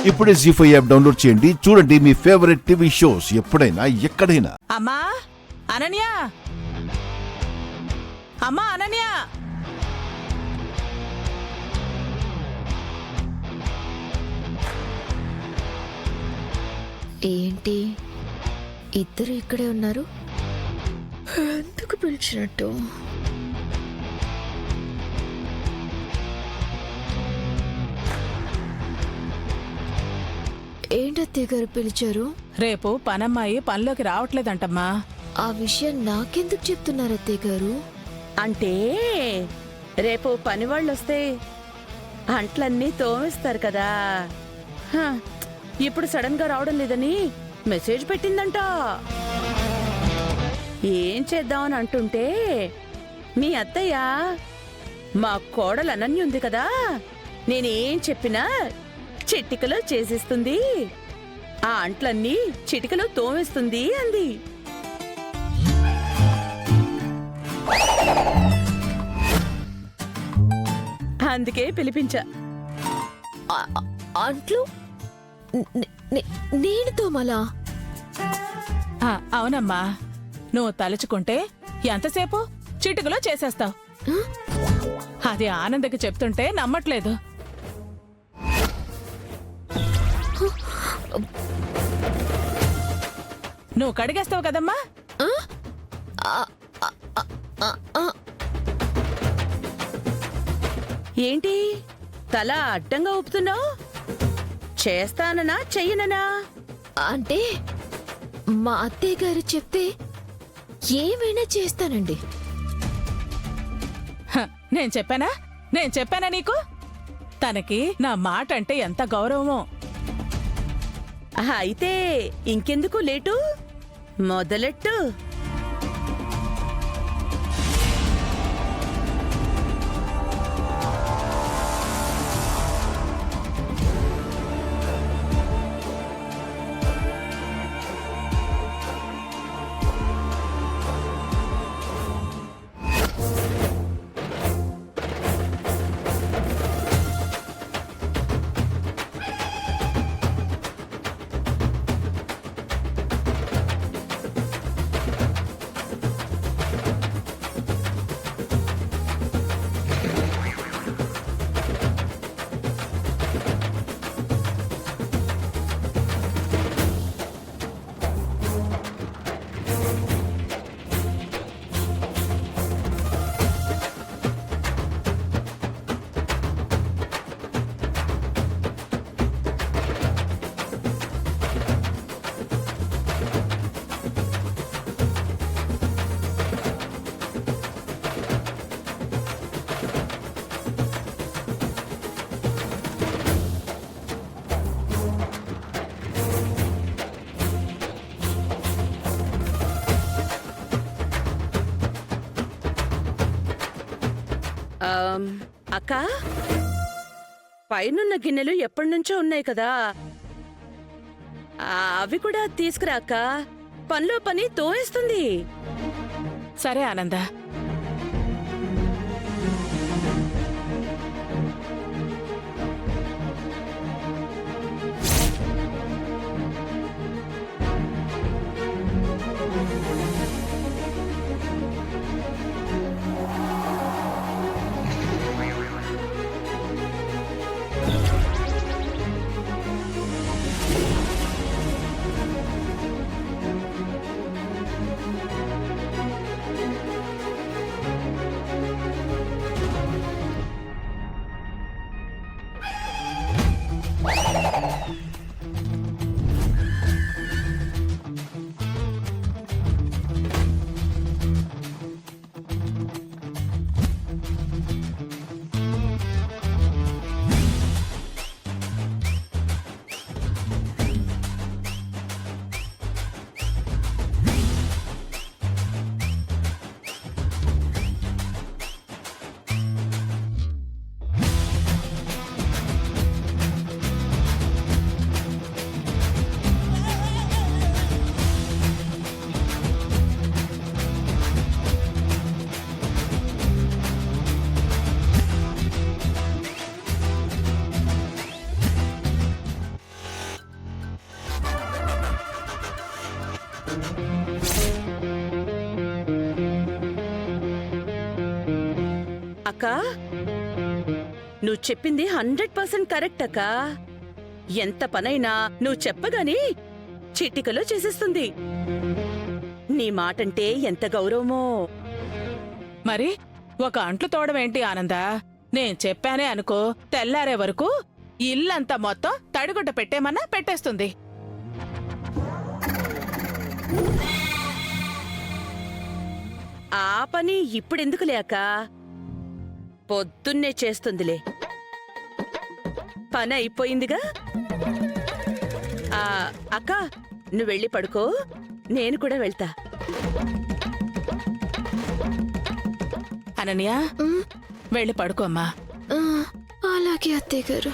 ఇప్పుడే జీ5 app download చేయండి. చూడండి మీ ఫేవరెట్ టీవీ షోస్ ఎప్పుడైనా ఎక్కడైనా. అమ్మా అనన్య, అమ్మా అనన్య, ఏంటి ఇద్దరు ఇక్కడే ఉన్నారు? ఎందుకు పిలిచినట్టు? ఏంటత్తయ్య గారు పిలిచారు? రేపు పనమ్మాయి పనిలోకి రావట్లేదంటమ్మా. ఆ విషయం నాకెందుకు చెప్తున్నారు అత్తయ్య గారు? అంటే రేపు పనివాళ్ళొస్తే అంట్లన్నీ తోమిస్తారు కదా. హ, ఇప్పుడు సడన్ గా రావడం లేదని మెసేజ్ పెట్టిందంట. ఏం చేద్దామని అంటుంటే మీ అత్తయ్య మా కోడలు అనన్య ఉంది కదా, నేనేం చెప్పినా చిటికలో చేసేస్తుంది, ఆ అంట్లన్నీ చిటికలో తోమేస్తుంది అంది. అందుకే పిలిపించా. అంట్లు నేను తోమలా? అవునమ్మా, నువ్వు తలుచుకుంటే ఎంతసేపు చిటికలో చేసేస్తావు. అది ఆనందకి చెప్తుంటే నమ్మట్లేదు. నువ్వు కడిగేస్తావు కదమ్మా. ఏంటి తల అడ్డంగా ఊపుతున్నావు? చేస్తాననా చెయ్యననా? అంటే మా అత్తయ్య గారు చెప్తే ఏమైనా చేస్తానండి. నేను చెప్పానా నీకు? తనకి నా మాట అంటే ఎంత గౌరవమో. అయితే ఇంకెందుకు లేటు, మొదలెట్టు. అక్క, పైనున్న గిన్నెలు ఎప్పటినుంచో ఉన్నాయి కదా, అవి కూడా తీసుకురా అక్క. పనిలో పని తోయేస్తుంది. సరే ఆనంద. అక్కా నువ్వు చెప్పింది 100% కరెక్ట్ అక్కా. ఎంత పనైనా నువ్వు చెప్పగానే చిటికలో చేసేస్తుంది. నీ మాటంటే ఎంత గౌరవమో. మరి ఒక అంట్లు తోడమేంటి ఆనందా? నేను చెప్పానే అనుకో, తెల్లారే వరకు ఇల్లంతా మొత్తం తడిగుడ్డ పెట్టేమన్నా పెట్టేస్తుంది. ఆ పని ఇప్పుడెందుకులే అక్కా, పొద్దున్నే చేస్తుందిలే. పని అయిపోయిందిగా. అక్కా నువ్వు వెళ్ళి పడుకో, నేను కూడా వెళ్తా. అనన్య, వెళ్ళి పడుకోమ్మా. ఆ, అలాగే అత్తయ్య గారు.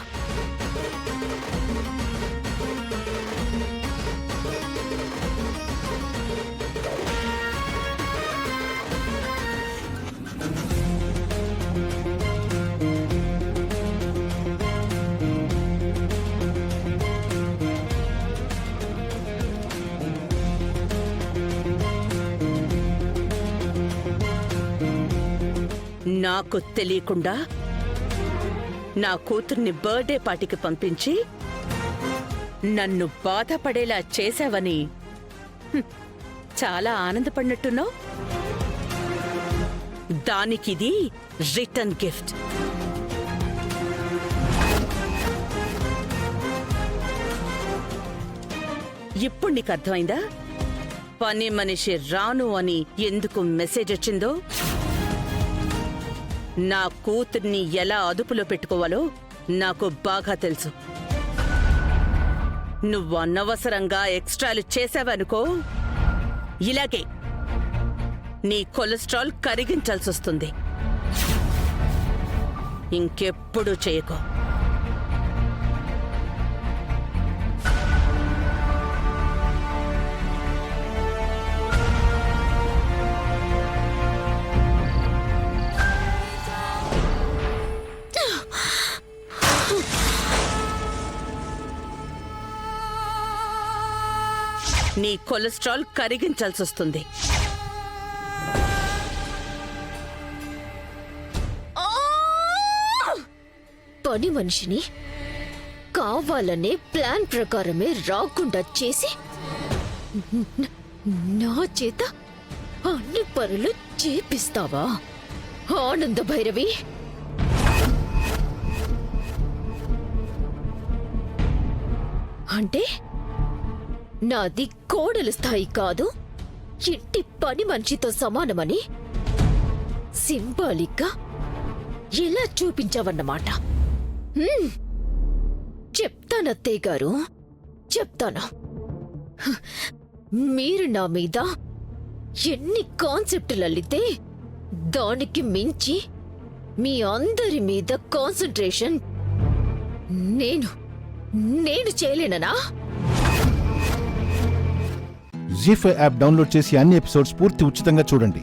నాకు తెలియకుండా నా కూతుర్ని బర్త్డే పార్టీకి పంపించి నన్ను బాధపడేలా చేశావని చాలా ఆనందపడినట్టున్నావు. దానికిది రిటర్న్ గిఫ్ట్. ఇప్పుడు నీకు అర్థమైందా పని మనిషి రాను అని ఎందుకు మెసేజ్ వచ్చిందో? నా కూతుర్ని ఎలా అదుపులో పెట్టుకోవాలో నాకు బాగా తెలుసు. నువ్వు అనవసరంగా ఎక్స్ట్రాలు చేసావనుకో, ఇలాగే నీ కొలెస్ట్రాల్ కరిగించాల్సొస్తుంది. ఇంకెప్పుడు చేయకో. నీ కొలెస్ట్రాల్ కరిగించాల్సొస్తుంది. పని మనిషిని కావాలనే ప్లాన్ ప్రకారమే రాకుండా చేసి నా చేత అన్ని పనులు చేపిస్తావా ఆనంద భైరవి? అంటే నాది కోడలు స్థాయి కాదు, ఇంటి పని మనిషితో సమానమని సింబాలిక్గా ఎలా చూపించావన్నమాట. చెప్తానత్తయ్య గారు, చెప్తాను. మీరు నా మీద ఎన్ని కాన్సెప్టులు అల్లితే దానికి మించి మీ అందరి మీద కాన్సంట్రేషన్ నేను చేయలేననా? జీ5 యాప్ డౌన్లోడ్ చేసి అన్ని ఎపిసోడ్స్ పూర్తి ఉచితంగా చూడండి.